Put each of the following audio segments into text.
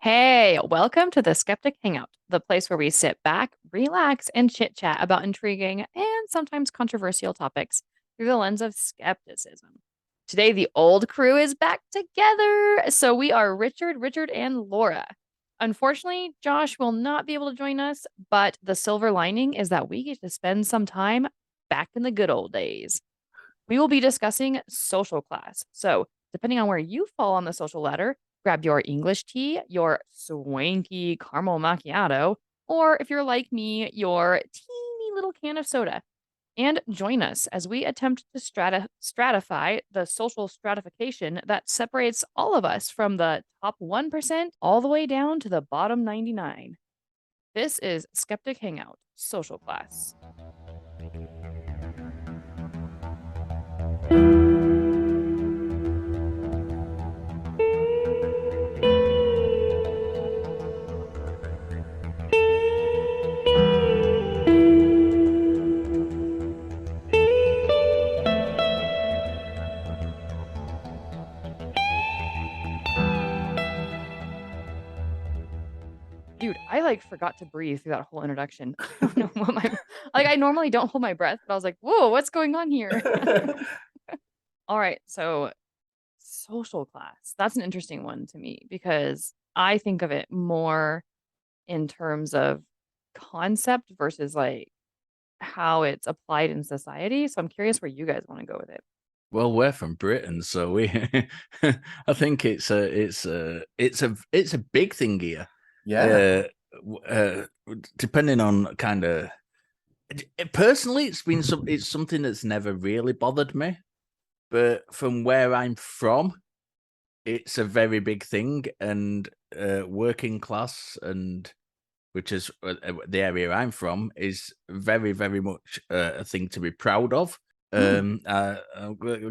Hey, welcome to the Skeptic Hangout, the place where we sit back, relax, and chit chat about intriguing and sometimes controversial topics through the lens of skepticism. Today, the old crew is back together. So we are Richard, and Laura. Unfortunately, Josh will not be able to join us, but the silver lining is that we get to spend some time back in the good old days. We will be discussing social class. So, depending on where you fall on the social ladder, grab your English tea, your swanky caramel macchiato, or if you're like me, your teeny little can of soda. And join us as we attempt to stratify the social stratification that separates all of us from the top 1% all the way down to the bottom 99. This is Skeptic Hangout, Social Class. Dude, I like forgot to breathe through that whole introduction. I don't know what I normally don't hold my breath, but I was like, whoa, what's going on here? All right, so social class. That's an interesting one to me because I think of it more in terms of concept versus like how it's applied in society. So I'm curious where you guys want to go with it. Well, we're from Britain, so we I think it's a big thing here. Yeah. Depending on kind of personally, it's something that's never really bothered me, but from where I'm from, it's a very big thing, and working class and which is the area I'm from, is very, very much a thing to be proud of. I'm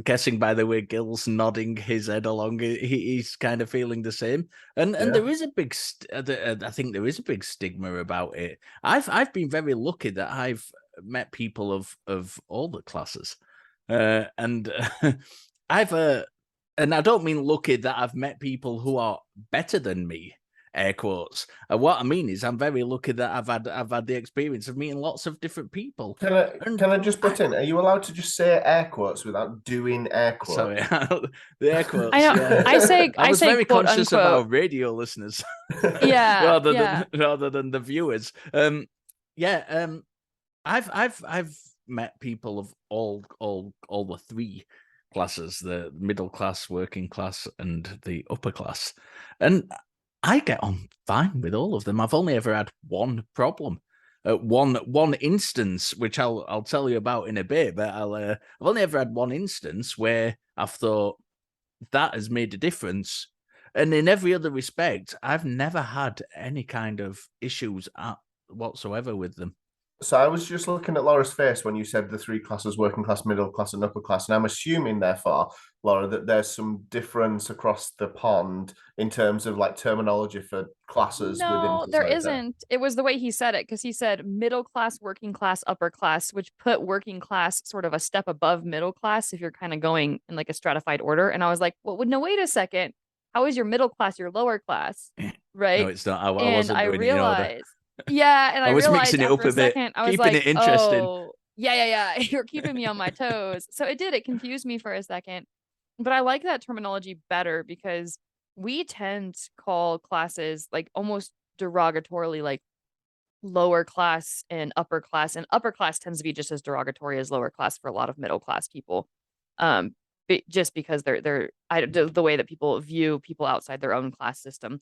guessing by the way Gil's nodding his head along, he's kind of feeling the same. And Yeah. there is a big, I think there is a big stigma about it. I've been very lucky that I've met people of all the classes, and I've and I don't mean lucky that I've met people who are better than me, air quotes. What I mean is I'm very lucky that I've had the experience of meeting lots of different people. Can I And can I just butt in? Are you allowed to just say air quotes without doing air sorry, quotes? the air I quotes. know Yeah, I I was say very quote conscious of unquote. our radio listeners Yeah, yeah. rather than the viewers. Yeah. I've met people of all the three classes: the middle class, working class, and the upper class, and I get on fine with all of them. I've only ever had one problem, one instance, which I'll tell you about in a bit. But I've only ever had one instance where I've thought that has made a difference, and in every other respect, I've never had any kind of issues whatsoever with them. So I was just looking at Laura's face when you said the three classes, working class, middle class, and upper class. And I'm assuming, therefore, Laura, that there's some difference across the pond in terms of like terminology for classes within No, there society. isn't. It was the way he said it because he said middle class, working class, upper class, which put working class sort of a step above middle class if you're kind of going in like a stratified order. And I was like, well, no, wait a second. How is your middle class your lower class? No, Right. it's not. I And wasn't I doing it in order. realized, yeah. And I I was realized mixing it up after a a bit, second, I was keeping like, it interesting. oh, yeah. You're keeping me on my toes. So it did. It confused me for a second. But I like that terminology better because we tend to call classes like almost derogatorily like lower class and upper class tends to be just as derogatory as lower class for a lot of middle class people. um just because the way that people view people outside their own class system.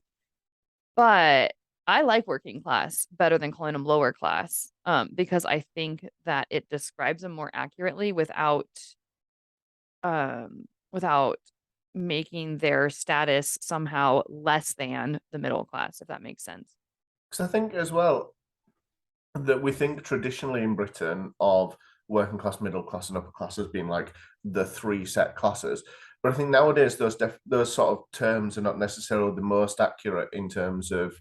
But I like working class better than calling them lower class, because I think that it describes them more accurately without making their status somehow less than the middle class, if that makes sense. Because I think as well that we think traditionally in Britain of working class, middle class, and upper class as being like the three set classes. But I think nowadays those sort of terms are not necessarily the most accurate in terms of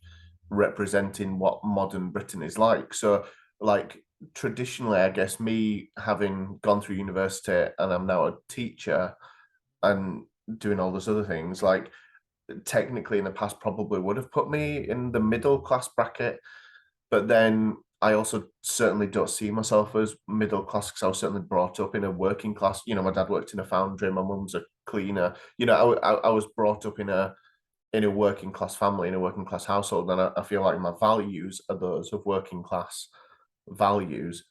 representing what modern Britain is like. So, like traditionally, I guess me having gone through university and I'm now a teacher and doing all those other things, like technically in the past probably would have put me in the middle class bracket, but then I also certainly don't see myself as middle class because I was certainly brought up in a working class. You know, my dad worked in a foundry, my mum's a cleaner. You know, I was brought up in a working class family, in a working class household, and I feel like my values are those of working class values.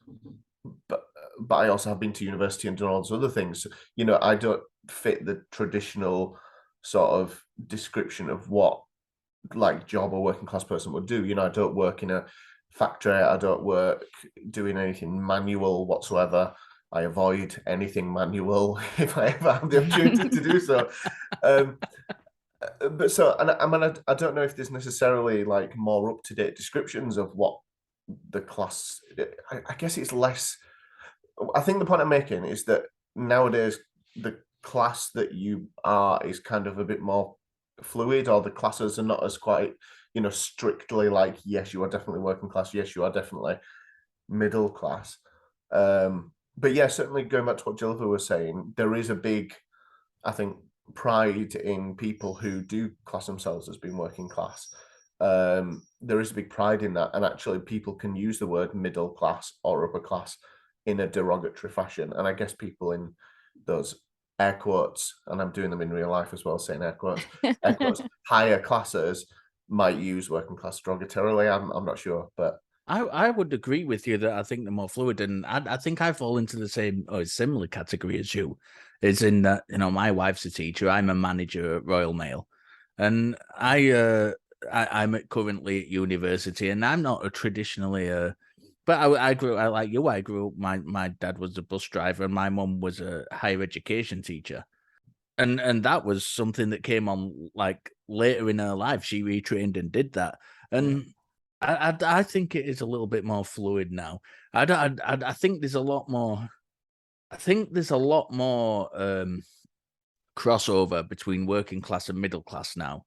But I also have been to university and done all those other things. You know, I don't fit the traditional sort of description of what like job a working class person would do. You know, I don't work in a factory. I don't work doing anything manual whatsoever. I avoid anything manual if I ever have the opportunity to do so. Um, but so, and I mean, I don't know if there's necessarily like more up to date descriptions of what the class. I guess it's less. I think the point I'm making is that nowadays the class that you are is kind of a bit more fluid, or the classes are not as quite, you know, strictly like, yes, you are definitely working class, yes, you are definitely middle class. But yeah, certainly going back to what Jennifer was saying, there is a big, I think, pride in people who do class themselves as being working class. There is a big pride in that, and actually people can use the word middle class or upper class in a derogatory fashion. And I guess people in those air quotes, and I'm doing them in real life as well, saying air quotes, higher classes might use working class derogatorily. I'm not sure, but I would agree with you that I think they're more fluid, and I think I fall into the same or similar category as you. Is in that, you know, my wife's a teacher, I'm a manager at Royal Mail, and I'm currently at university, and I'm not a traditionally but I grew, I like you, I grew up, my dad was a bus driver and my mum was a higher education teacher. And that was something that came on like later in her life. She retrained and did that. And I think it is a little bit more fluid now. I think there's a lot more. I think there's a lot more crossover between working class and middle class now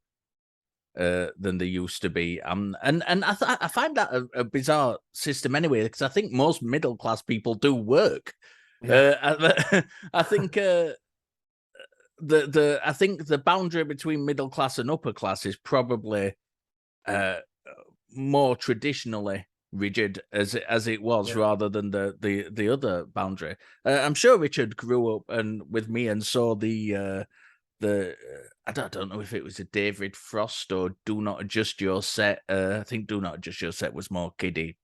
than there used to be. And I find that a bizarre system anyway, because I think most middle class people do work. I think. I think the boundary between middle class and upper class is probably more traditionally rigid as it was, rather than the other boundary. I'm sure Richard grew up and with me and saw the I don't know if it was a David Frost or Do Not Adjust Your Set. I think Do Not Adjust Your Set was more kiddie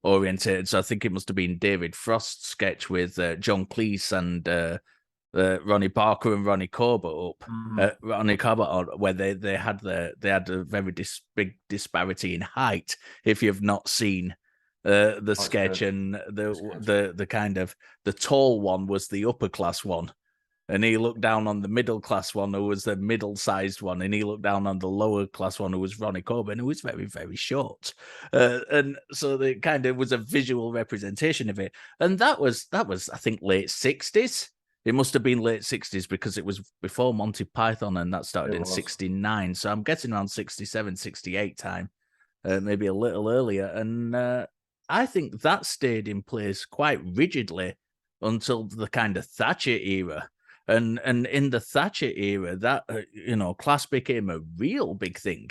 oriented, so I think it must have been David Frost's sketch with John Cleese and Ronnie Barker and Ronnie Corbett Ronnie Corbett on, where they had a very big disparity in height. If you've not seen the sketch, good. and the kind of the tall one was the upper class one, and he looked down on the middle class one, who was the middle sized one, and he looked down on the lower class one, who was Ronnie Corbett, who was very, very short. And so it kind of was a visual representation of it, and that was I think late 60s. It must have been late 60s because it was before Monty Python, and that started in 69. So I'm guessing around 67, 68 time, maybe a little earlier. And I think that stayed in place quite rigidly until the kind of Thatcher era. And in the Thatcher era, that, class became a real big thing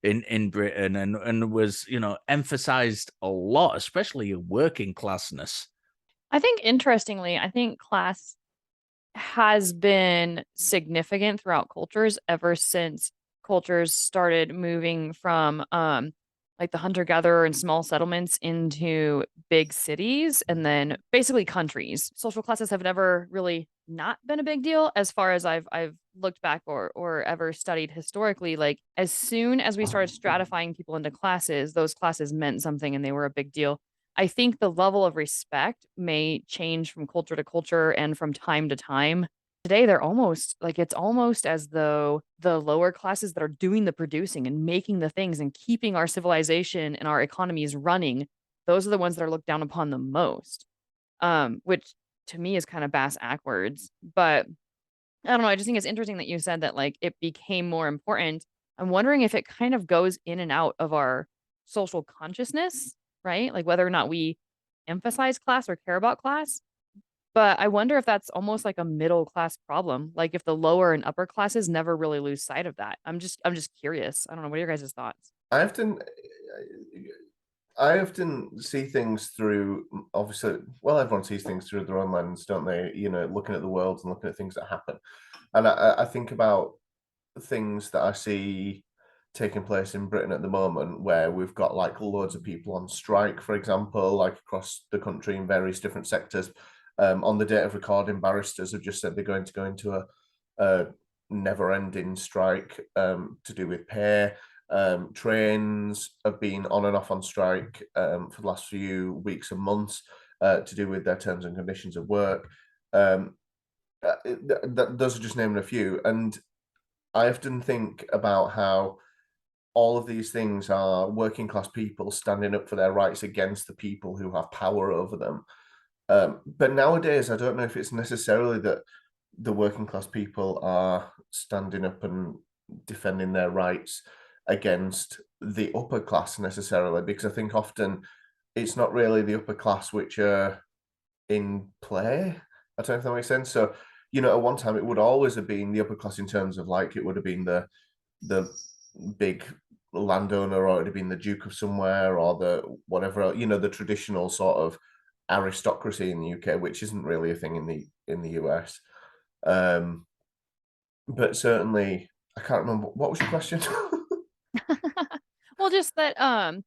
in Britain, and was, emphasized a lot, especially working classness. I think interestingly, I think class has been significant throughout cultures ever since cultures started moving from like the hunter-gatherer and small settlements into big cities and then basically countries. Social classes have never really not been a big deal as far as I've looked back or ever studied historically. Like as soon as we started stratifying people into classes, those classes meant something and they were a big deal. I think the level of respect may change from culture to culture and from time to time. Today, they're almost like it's almost as though the lower classes that are doing the producing and making the things and keeping our civilization and our economies running, those are the ones that are looked down upon the most. Which to me is kind of bass backwards. But I don't know. I just think it's interesting that you said that like it became more important. I'm wondering if it kind of goes in and out of our social consciousness, right? Like whether or not we emphasize class or care about class. But I wonder if that's almost like a middle class problem. Like if the lower and upper classes never really lose sight of that. I'm just curious. I don't know. What are your guys' thoughts? I often I often see things through, obviously, well, everyone sees things through their own lens, don't they? You know, looking at the world and looking at things that happen. And I think about things that I see taking place in Britain at the moment, where we've got like loads of people on strike, for example, like across the country in various different sectors. On the date of recording, barristers have just said they're going to go into a never-ending strike to do with pay. Trains have been on and off on strike for the last few weeks and months to do with their terms and conditions of work. Those are just naming a few. And I often think about how all of these things are working class people standing up for their rights against the people who have power over them. But nowadays, I don't know if it's necessarily that the working class people are standing up and defending their rights against the upper class necessarily, because I think often it's not really the upper class which are in play. I don't know if that makes sense. So, you know, at one time it would always have been the upper class in terms of like it would have been the big landowner, or it would have been the duke of somewhere, or the whatever, you know, the traditional sort of aristocracy in the UK, which isn't really a thing in the US. But certainly, I can't remember what was your question. Well, just that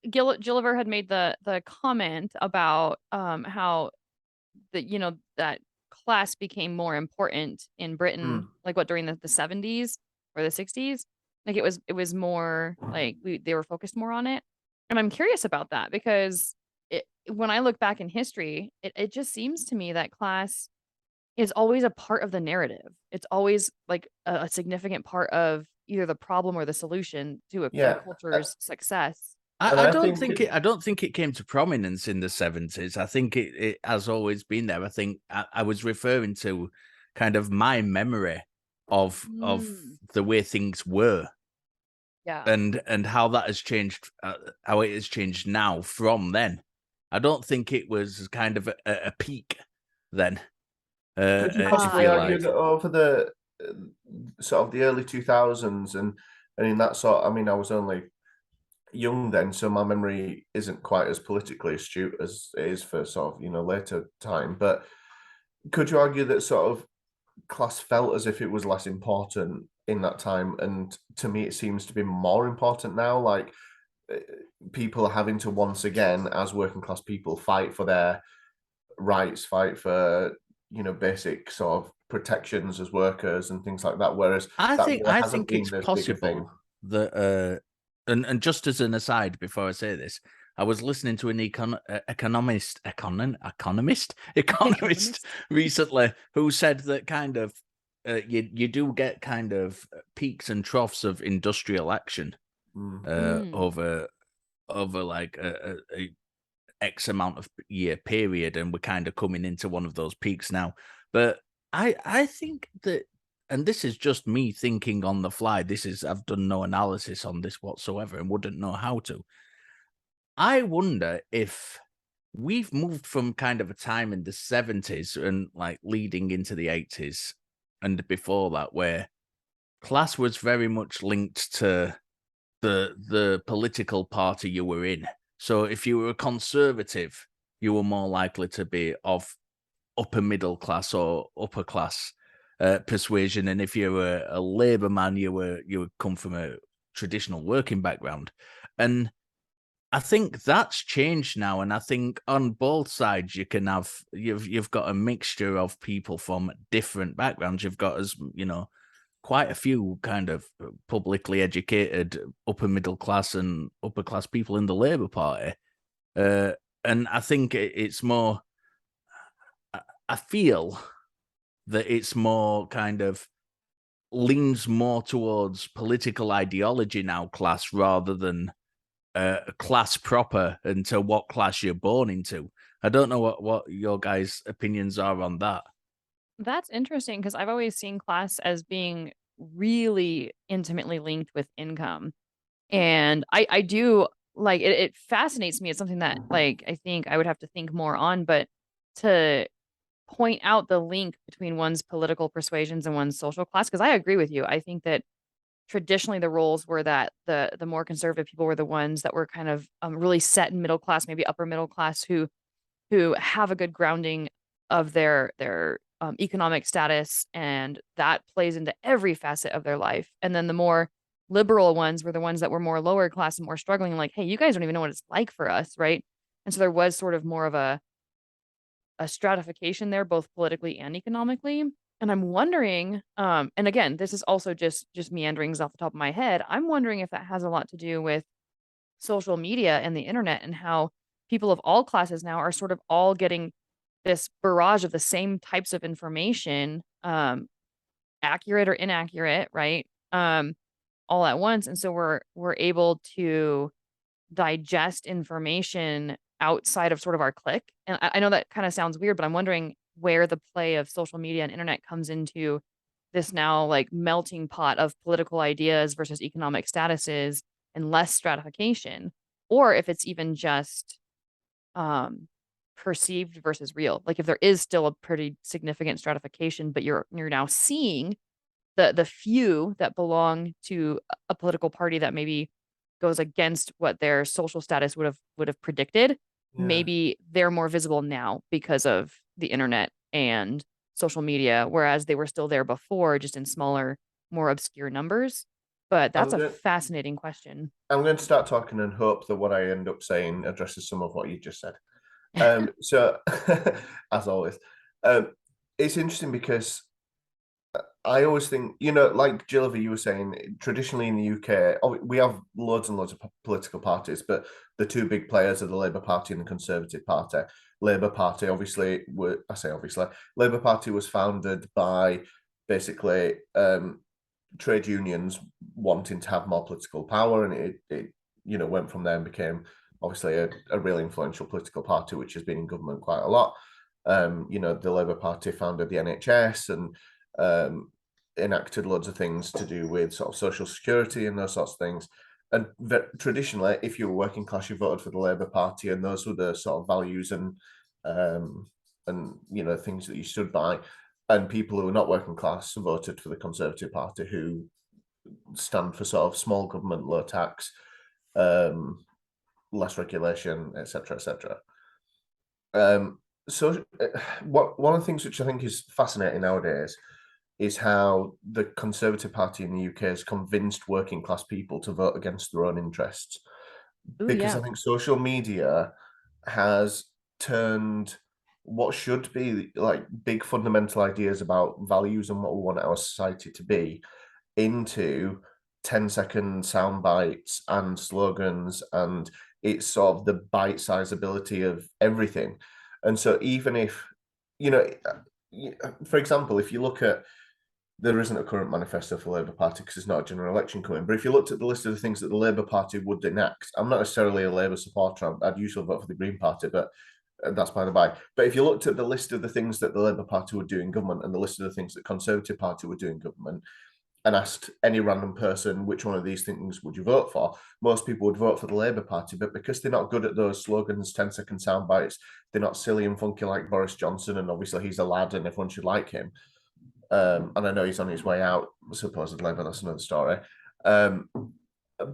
Gilliver had made the comment about how that class became more important in Britain, Mm, like what during the 70s or the 60s. Like it was more like they were focused more on it. And I'm curious about that because when I look back in history, it just seems to me that class is always a part of the narrative. It's always like a significant part of either the problem or the solution to a yeah, culture's success. and I I don't think think it. I don't think it came to prominence in the 70s. I think it has always been there. I think I was referring to kind of my memory of Mm, the way things were, yeah. and how that has changed, how it has changed now from then. I don't think it was kind of a peak then. could you If possibly you argue like, that over the sort of the early 2000s and in that sort, I mean, I was only young then, so my memory isn't quite as politically astute as it is for sort of, you know, later time. But could you argue that sort of class felt as if it was less important in that time? And to me, it seems to be more important now. Like uh, people are having to once again, as working class people, fight for their rights, fight for, you know, basic sort of protections as workers and things like that. Whereas that really I hasn't think been it's as big a thing. possible that and just as an aside before I say this, I was listening to an economist Economist. recently who said that kind of you do get kind of peaks and troughs of industrial action Mm. Mm. over like a X amount of year period, and we're kind of coming into one of those peaks now. But I think that, and this is just me thinking on the fly. I've done no analysis on this whatsoever and wouldn't know how to. I wonder if we've moved from kind of a time in the 70s and like leading into the 80s and before that where class was very much linked to the political party you were in. So if you were a conservative, you were more likely to be of upper middle class or upper class persuasion, and if you were a Labour man, you would come from a traditional working background. And I think that's changed now, and I think on both sides you've got a mixture of people from different backgrounds. You've got, as you know, quite a few kind of publicly educated upper middle class and upper class people in the Labour Party. And I think it's more, I feel that it's more kind of leans more towards political ideology now, class, rather than class proper and to what class you're born into. I don't know what your guys' opinions are on that. That's interesting because I've always seen class as being really intimately linked with income. And I do like it fascinates me. It's something that like I think I would have to think more on, but to point out the link between one's political persuasions and one's social class. Because I agree with you. I think that traditionally the roles were that the more conservative people were the ones that were kind of really set in middle class, maybe upper middle class, who have a good grounding of their economic status, and that plays into every facet of their life. And then the more liberal ones were the ones that were more lower class and more struggling, like, hey, you guys don't even know what it's like for us, right? And so there was sort of more of a stratification there, both politically and economically. And I'm wondering, and again, this is also just meanderings off the top of my head. I'm wondering if that has a lot to do with social media and the internet, and how people of all classes now are sort of all getting this barrage of the same types of information, accurate or inaccurate, right? All at once. And so we're able to digest information outside of sort of our clique. And I know that kind of sounds weird, but I'm wondering where the play of social media and internet comes into this now like melting pot of political ideas versus economic statuses and less stratification, or if it's even just um perceived versus real. Like if there is still a pretty significant stratification, but you're now seeing the few that belong to a political party that maybe goes against what their social status would have predicted. Yeah. Maybe they're more visible now because of the internet and social media, whereas they were still there before, just in smaller, more obscure numbers. But I'm that's a going. fascinating question. I'm going to start talking and hope that what I end up saying addresses some of what you just said. So, as always, um, it's interesting because I always think, like Gilliver, you were saying, traditionally in the UK, we have loads and loads of political parties, but the two big players are the Labour Party and the Conservative Party. Labour Party, obviously, Labour Party was founded by basically trade unions wanting to have more political power, and it went from there and became obviously a really influential political party, which has been in government quite a lot. The Labour Party founded the NHS and enacted loads of things to do with sort of social security and those sorts of things. And traditionally, if you were working class, you voted for the Labour Party, and those were the sort of values and things that you stood by. And people who were not working class voted for the Conservative Party, who stand for sort of small government, low tax, less regulation, etc., etc. So, one of the things which I think is fascinating nowadays is how the Conservative Party in the UK has convinced working class people to vote against their own interests. Ooh, Because yeah. I think social media has turned what should be like big fundamental ideas about values and what we want our society to be into 10-second sound bites and slogans, and it's sort of the bite-size ability of everything. And so even if, for example, if you look at, there isn't a current manifesto for the Labour Party because there's not a general election coming. But if you looked at the list of the things that the Labour Party would enact, I'm not necessarily a Labour supporter. I'd usually vote for the Green Party, but that's by the by. But if you looked at the list of the things that the Labour Party would do in government and the list of the things that Conservative Party would do in government, and asked any random person which one of these things would you vote for, most people would vote for the Labour Party. But because they're not good at those slogans, 10-second sound bites, they're not silly and funky like Boris Johnson, and obviously he's a lad and everyone should like him. And I know he's on his way out, supposedly, but that's another story.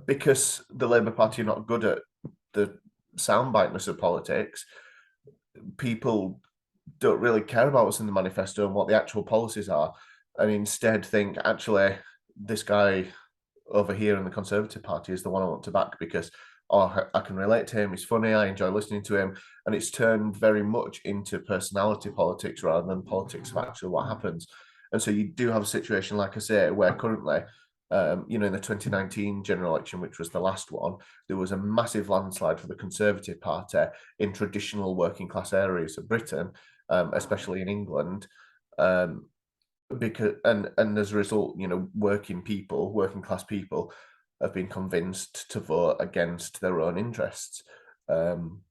Because the Labour Party are not good at the soundbiteness of politics, people don't really care about what's in the manifesto and what the actual policies are, and instead think, actually, this guy over here in the Conservative Party is the one I want to back because I can relate to him, he's funny, I enjoy listening to him. And it's turned very much into personality politics rather than politics of actually what happens. And so you do have a situation, like I say, where currently, in the 2019 general election, which was the last one, there was a massive landslide for the Conservative Party in traditional working class areas of Britain, especially in England. Because as a result, working class people have been convinced to vote against their own interests. And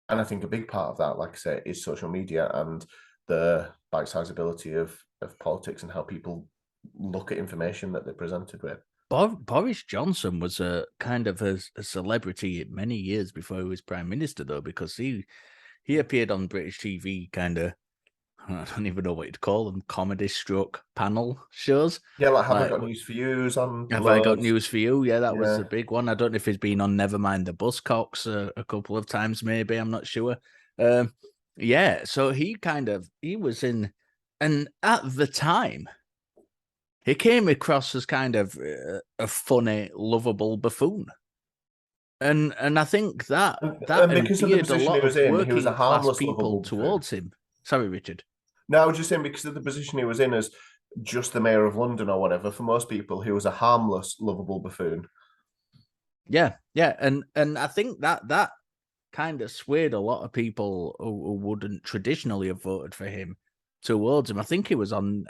I think a big part of that, like I say, is social media and the bite-sized ability of politics and how people look at information that they're presented with. Boris Johnson was a kind of a celebrity many years before he was Prime Minister, though, because he appeared on British TV kind of I don't even know what you'd call them, comedy stroke panel shows. Yeah, like Have I Like, Got News for You's on Have I Got loads. News for You? Yeah, that was Yeah. the big one. I don't know if he's been on Nevermind the Buzzcocks a couple of times, maybe. I'm not sure. Yeah, so he was in, and at the time, he came across as kind of a funny, lovable buffoon. And I think that And because of the endeared a position lot he was of in, he was a working class harmless, people lovable buffoon. towards him. Sorry, Richard. No, I was just saying because of the position he was in as just the mayor of London or whatever, for most people, he was a harmless, lovable buffoon. Yeah, and I think that kind of swayed a lot of people who wouldn't traditionally have voted for him towards him. I think he was on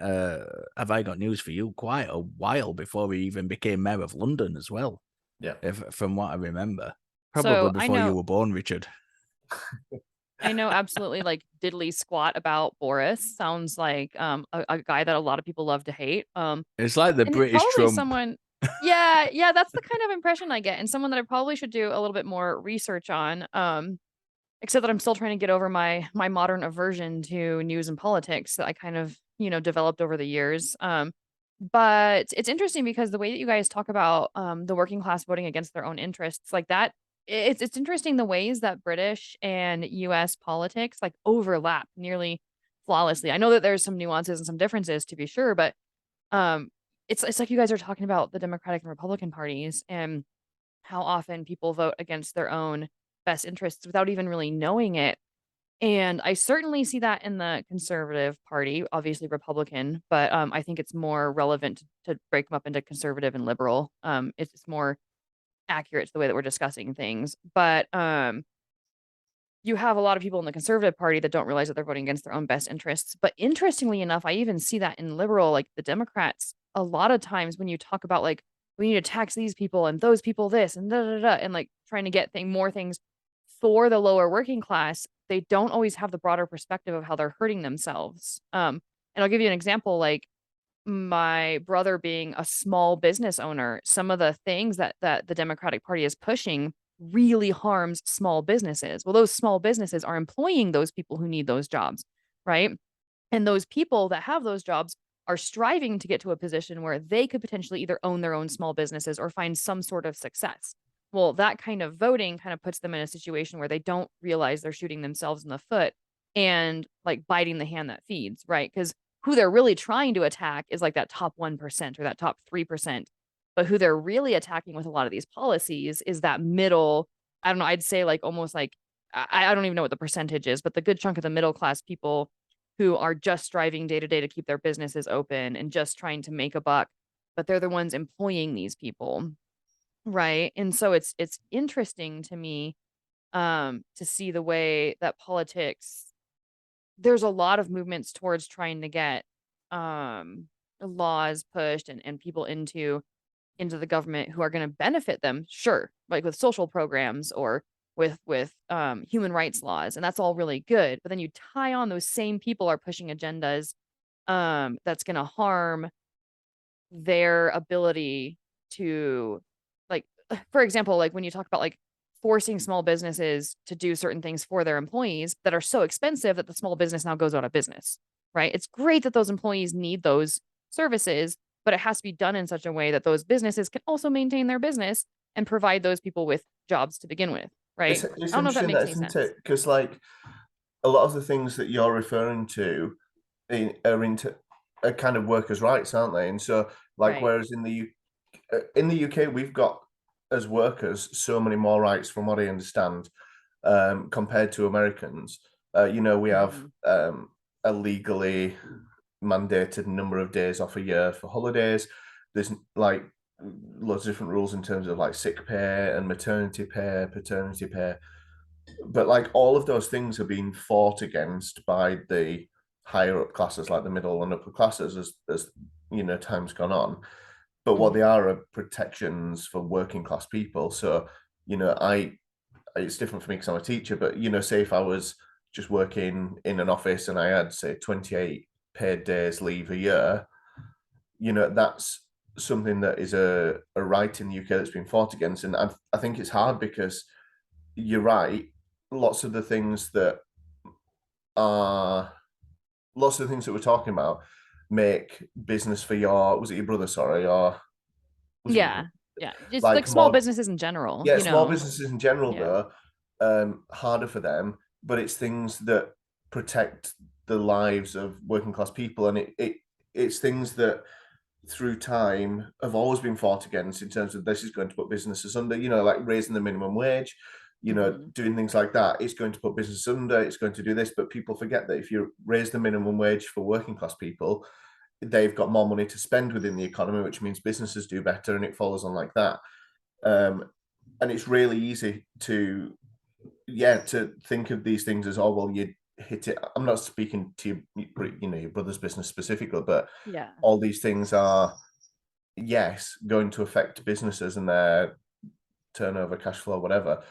Have I Got News for You quite a while before he even became mayor of London as well. Yeah, from what I remember, probably So before you were born, Richard. I know absolutely like diddly squat about Boris. Sounds like a guy that a lot of people love to hate. It's like the And British probably Trump. someone, yeah, that's the kind of impression I get, and someone that I probably should do a little bit more research on. Except that I'm still trying to get over my modern aversion to news and politics that I kind of, developed over the years. But it's interesting because the way that you guys talk about the working class voting against their own interests, like that, it's interesting the ways that British and US politics like overlap nearly flawlessly. I know that there's some nuances and some differences to be sure, but um it's like you guys are talking about the Democratic and Republican parties and how often people vote against their own best interests without even really knowing it. And I certainly see that in the Conservative Party, obviously Republican, but I think it's more relevant to break them up into conservative and liberal. It's more accurate to the way that we're discussing things. But you have a lot of people in the Conservative Party that don't realize that they're voting against their own best interests. But interestingly enough, I even see that in liberal, like the Democrats, a lot of times when you talk about like we need to tax these people and those people this and da da da and like trying to get more things for the lower working class, they don't always have the broader perspective of how they're hurting themselves. And I'll give you an example, like my brother being a small business owner, some of the things that the Democratic Party is pushing really harms small businesses. Well, those small businesses are employing those people who need those jobs, right? And those people that have those jobs are striving to get to a position where they could potentially either own their own small businesses or find some sort of success. Well, that kind of voting kind of puts them in a situation where they don't realize they're shooting themselves in the foot and like biting the hand that feeds, right? Because who they're really trying to attack is like that top 1% or that top 3%. But who they're really attacking with a lot of these policies is that middle, I don't know, I'd say like almost like, I don't even know what the percentage is, but the good chunk of the middle class people who are just striving day to day to keep their businesses open and just trying to make a buck, but they're the ones employing these people. Right. And so it's interesting to me to see the way that politics there's a lot of movements towards trying to get laws pushed and people into the government who are going to benefit them, sure, like with social programs or with human rights laws, and that's all really good. But then you tie on those same people are pushing agendas that's going to harm their ability to like for example, like when you talk about like forcing small businesses to do certain things for their employees that are so expensive that the small business now goes out of business, right? It's great that those employees need those services, but it has to be done in such a way that those businesses can also maintain their business and provide those people with jobs to begin with, right? It's I don't know if that interesting makes that, any isn't sense. it? Because like a lot of the things that you're referring to are into are kind of workers' rights, aren't they? And so, like, Right. whereas in the UK, we've got as workers so many more rights, from what I understand, compared to Americans. We have Mhm. a legally mandated number of days off a year for holidays. There's like loads of different rules in terms of like sick pay and maternity pay, paternity pay. But like all of those things are being fought against by the higher up classes, like the middle and upper classes, as time's gone on. But what they Mhm. are protections for working class people. So I it's different for me because I'm a teacher. But say if I was just working in an office and I had say 28 paid days leave a year, that's something that is a right in the UK that's been fought against. And I think it's hard because you're right. Lots of the things that are lots of the things that we're talking about make business for was it your brother, sorry, or was it your brother? Yeah. Just like Like small more, businesses in general, yeah, you small know. businesses in general Yeah. though, harder for them, but it's things that protect the lives of working class people, and it's things that through time have always been fought against in terms of this is going to put businesses under, like raising the minimum wage, Mhm. doing things like that. It's going to put businesses under, it's going to do this, but people forget that if you raise the minimum wage for working class people, they've got more money to spend within the economy, which means businesses do better, and it follows on like that. And it's really easy to think of these things as, oh well, you hit it. I'm not speaking to your brother's business specifically, but Yeah. all these things are, yes, going to affect businesses and their turnover, cash flow, whatever,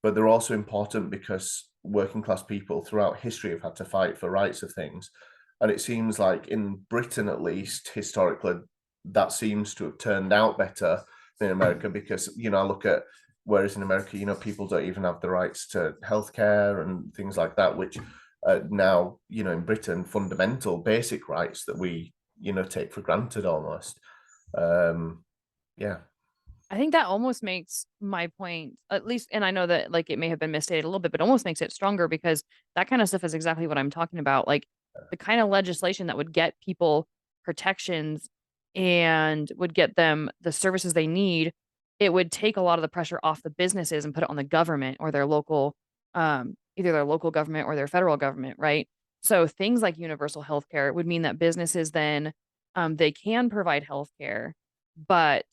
but they're also important because working class people throughout history have had to fight for rights of things. And it seems like in Britain, at least historically, that seems to have turned out better than America, because I look at, whereas in America, people don't even have the rights to healthcare and things like that, which now, in Britain, fundamental basic rights that we take for granted almost. Yeah. I think that almost makes my point, at least, and I know that like it may have been misstated a little bit, but almost makes it stronger, because that kind of stuff is exactly what I'm talking about. Like the kind of legislation that would get people protections and would get them the services they need, it would take a lot of the pressure off the businesses and put it on the government or their local, either their local government or their federal government, right? So things like universal health care would mean that businesses then, they can provide health care, but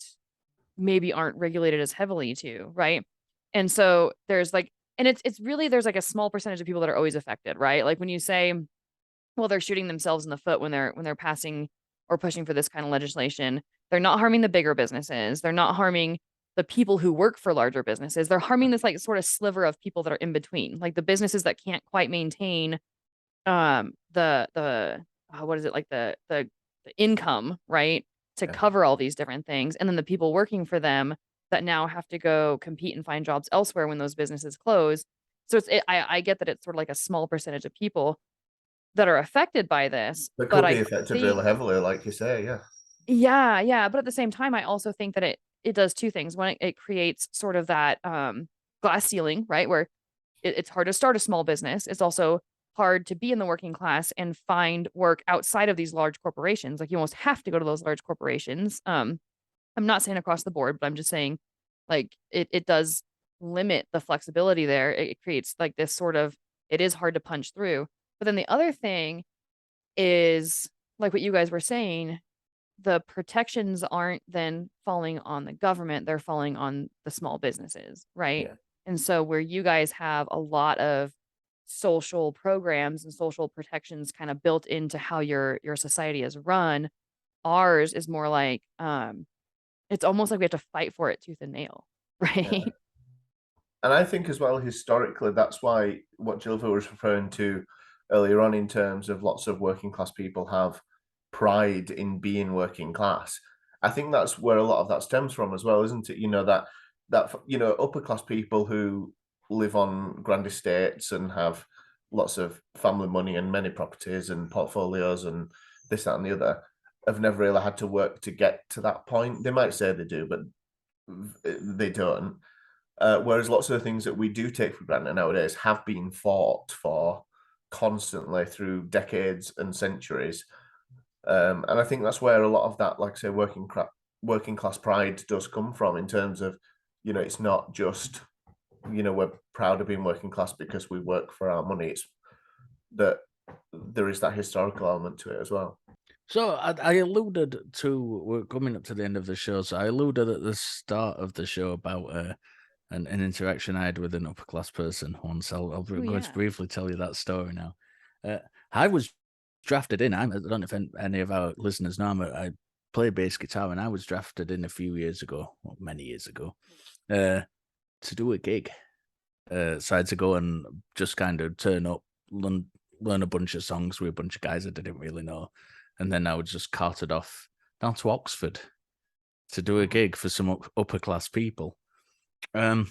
maybe aren't regulated as heavily too, right? And so there's like, and it's really, there's like a small percentage of people that are always affected, right? Like when you say, well, they're shooting themselves in the foot when they're passing or pushing for this kind of legislation. They're not harming the bigger businesses. They're not harming the people who work for larger businesses. They're harming this like sort of sliver of people that are in between, like the businesses that can't quite maintain the what is it, like the income, right, to Yeah. cover all these different things, and then the people working for them that now have to go compete and find jobs elsewhere when those businesses close. So I get that it's sort of like a small percentage of people that are affected by this, That but could be I affected really think, heavily, like you say, yeah. yeah, but at the same time I also think that it does two things. One, it creates sort of that glass ceiling, right, where it's hard to start a small business. It's also hard to be in the working class and find work outside of these large corporations. Like you almost have to go to those large corporations. I'm not saying across the board, but I'm just saying like it does limit the flexibility there. It creates like this sort of, it is hard to punch through. But then the other thing is like what you guys were saying, the protections aren't then falling on the government, they're falling on the small businesses, right? Yeah. And so where you guys have a lot of social programs and social protections kind of built into how your society is run, ours is more like it's almost like we have to fight for it tooth and nail, Yeah. right? And I think as well, historically, that's why what Gilva was referring to earlier on, in terms of lots of working class people have pride in being working class. I think that's where a lot of that stems from as well, isn't it? That upper class people who live on grand estates and have lots of family money and many properties and portfolios and this, that, and the other, have never really had to work to get to that point. They might say they do, but they don't. Whereas lots of the things that we do take for granted nowadays have been fought for constantly through decades and centuries. And I think that's where a lot of that, like I say, working class pride does come from, in terms of, it's not just, we're proud of being working class because we work for our money. It's that there is that historical element to it as well. So I alluded to, we're coming up to the end of the show, so I alluded at the start of the show about an interaction I had with an upper class person once. I'll Oh going to yeah. briefly tell you that story now. I was drafted in. I don't know if any of our listeners know, I play bass guitar, and I was drafted in a few years ago, well, many years ago, to do a gig. So I had to go and just kind of turn up, learn a bunch of songs with a bunch of guys I didn't really know. And then I was just carted off down to Oxford to do a gig for some upper class people. And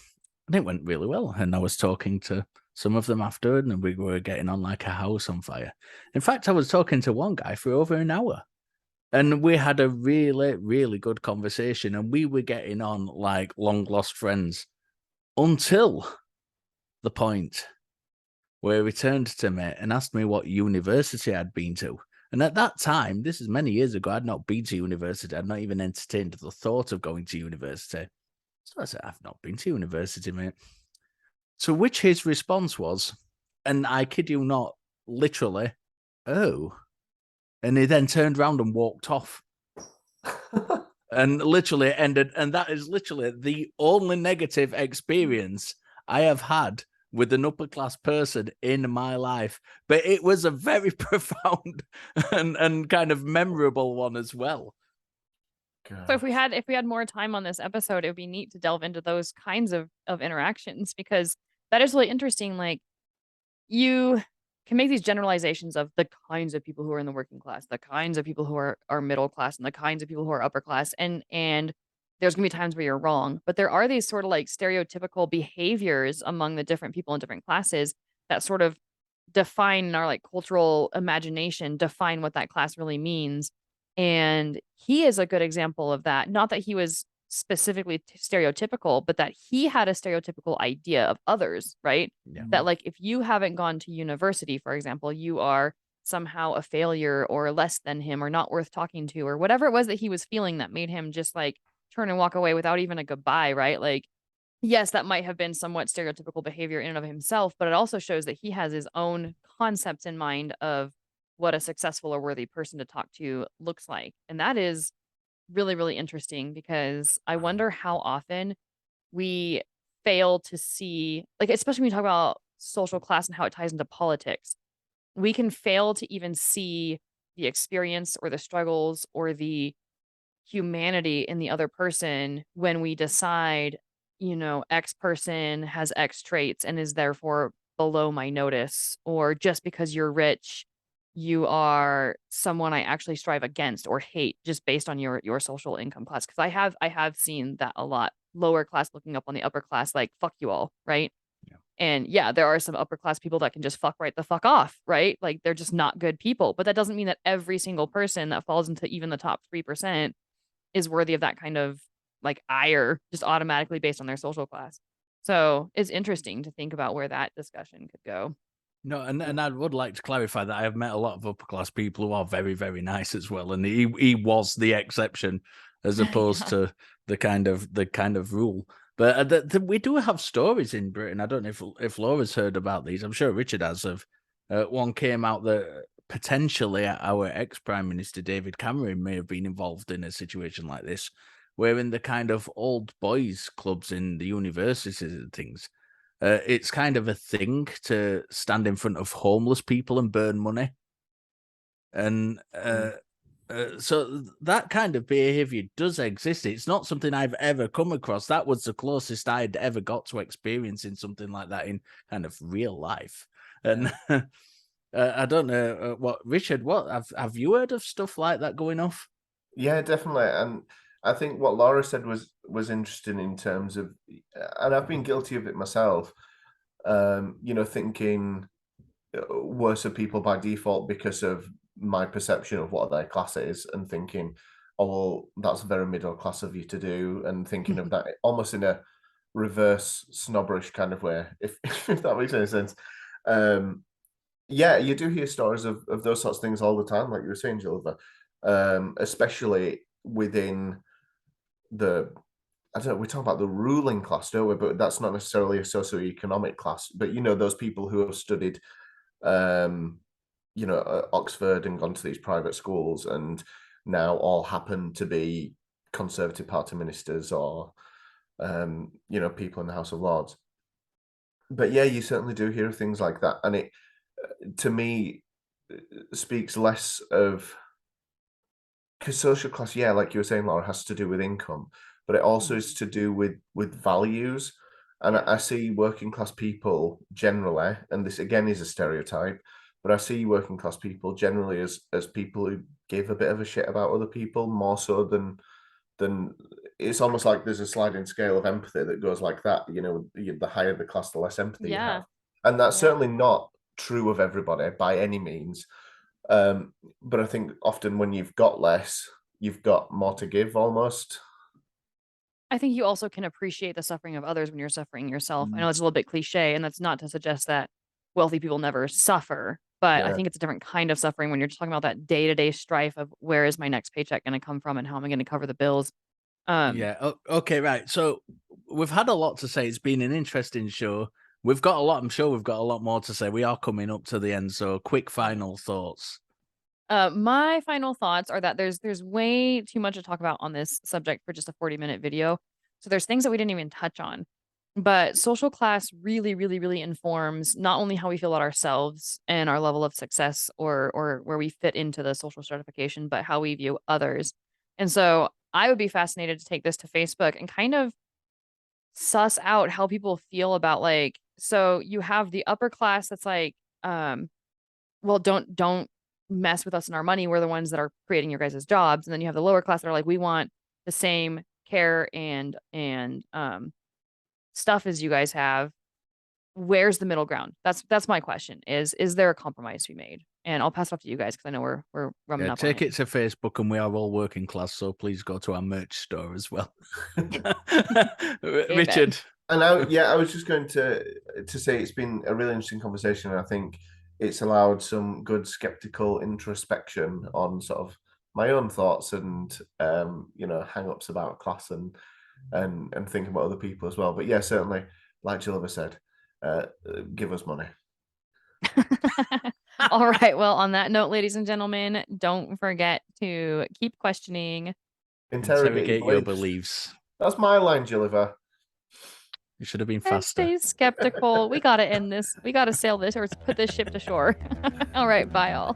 it went really well. And I was talking to some of them after, and we were getting on like a house on fire. In fact, I was talking to one guy for over an hour, and we had a really, really good conversation, and we were getting on like long lost friends until the point where he turned to me and asked me what university I'd been to. And at that time, this is many years ago, I'd not been to university. I'd not even entertained the thought of going to university. So I said, I've not been to university, mate. To which his response was, and I kid you not, literally, oh. And he then turned around and walked off. And literally ended, and that is literally the only negative experience I have had with an upper class person in my life. But it was a very profound and kind of memorable one as well. So if we had more time on this episode, it would be neat to delve into those kinds of interactions, because that is really interesting. Like, you can make these generalizations of the kinds of people who are in the working class, the kinds of people who are middle class, and the kinds of people who are upper class. And there's gonna be times where you're wrong, but there are these sort of like stereotypical behaviors among the different people in different classes that sort of define our like cultural imagination, define what that class really means. And he is a good example of that. Not that he was specifically stereotypical, but that he had a stereotypical idea of others, right? Yeah. That like if you haven't gone to university, for example, you are somehow a failure or less than him or not worth talking to, or whatever it was that he was feeling that made him just like turn and walk away without even a goodbye, right? Like, yes, that might have been somewhat stereotypical behavior in and of himself, but it also shows that he has his own concepts in mind of what a successful or worthy person to talk to looks like. And that is really, really interesting, because I wonder how often we fail to see, like, especially when we talk about social class and how it ties into politics, we can fail to even see the experience or the struggles or the humanity in the other person when we decide, X person has X traits and is therefore below my notice, or just because you're rich, you are someone I actually strive against or hate just based on your social income class. Because I have seen that a lot. Lower class looking up on the upper class, like, fuck you all, right? Yeah. And yeah, there are some upper class people that can just fuck right the fuck off, right? Like, they're just not good people. But that doesn't mean that every single person that falls into even the top 3% is worthy of that kind of like ire just automatically based on their social class. So it's interesting to think about where that discussion could go. No, and I would like to clarify that I have met a lot of upper class people who are very, very nice as well, and he was the exception as opposed Yeah. to the kind of rule. But we do have stories in Britain. I don't know if Laura's heard about these. I'm sure Richard has. Of one came out that potentially our ex-Prime Minister David Cameron may have been involved in a situation like this, where in the kind of old boys clubs in the universities and things, it's kind of a thing to stand in front of homeless people and burn money. And so that kind of behavior does exist. It's not something I've ever come across. That was the closest I'd ever got to experiencing something like that in kind of real life. And I don't know what Richard. What have you heard of stuff like that going off? Yeah, definitely. And I think what Laura said was interesting in terms of, and I've been guilty of it myself. Thinking worse of people by default because of my perception of what their class is, and thinking, oh well, that's very middle class of you to do, and thinking of that almost in a reverse snobberish kind of way, if if that makes any sense. Yeah, you do hear stories of those sorts of things all the time, like you were saying, Gilva, especially within the, I don't know, we talk about the ruling class, don't we? But that's not necessarily a socioeconomic class. But those people who have studied, at Oxford and gone to these private schools, and now all happen to be Conservative Party ministers or, people in the House of Lords. But yeah, you certainly do hear things like that, and it, to me, speaks less of, because social class, yeah, like you were saying, Laura, has to do with income, but it also is to do with values. And I see working class people generally, and this again is a stereotype, but I see working class people generally as people who give a bit of a shit about other people, more so than it's almost like there's a sliding scale of empathy that goes like that. The higher the class, the less empathy you Yeah. have. And that's Yeah. certainly not true of everybody by any means. But I think often when you've got less, you've got more to give almost. I think you also can appreciate the suffering of others when you're suffering yourself. I know it's a little bit cliche, and that's not to suggest that wealthy people never suffer, but I Yeah. think it's a different kind of suffering when you're just talking about that day-to-day strife of where is my next paycheck going to come from and how am I going to cover the bills. Yeah. Okay. Right. So we've had a lot to say. It's been an interesting show. We've got a lot. I'm sure we've got a lot more to say. We are coming up to the end. So quick final thoughts. My final thoughts are that there's way too much to talk about on this subject for just a 40-minute video. So there's things that we didn't even touch on. But social class really, really, really informs not only how we feel about ourselves and our level of success or where we fit into the social stratification, but how we view others. And so I would be fascinated to take this to Facebook and kind of suss out how people feel about like, so you have the upper class that's like, well, don't mess with us and our money. We're the ones that are creating your guys' jobs. And then you have the lower class that are like, we want the same care and stuff as you guys have. Where's the middle ground? That's my question. Is there a compromise to be made? And I'll pass it off to you guys because I know we're rumming Yeah, up on take it to Facebook, and we are all working class, so please go to our merch store as well. Richard. And I was just going to say it's been a really interesting conversation, and I think it's allowed some good skeptical introspection on sort of my own thoughts and hang-ups about class and thinking about other people as well. But yeah, certainly, like Gilliver said, give us money. All right. Well, on that note, ladies and gentlemen, don't forget to keep questioning. Interrogate your beliefs. That's my line, Gilliver. You should have been And faster. stay skeptical. We got to end this. We got to sail this or put this ship to shore. All right. Bye, all.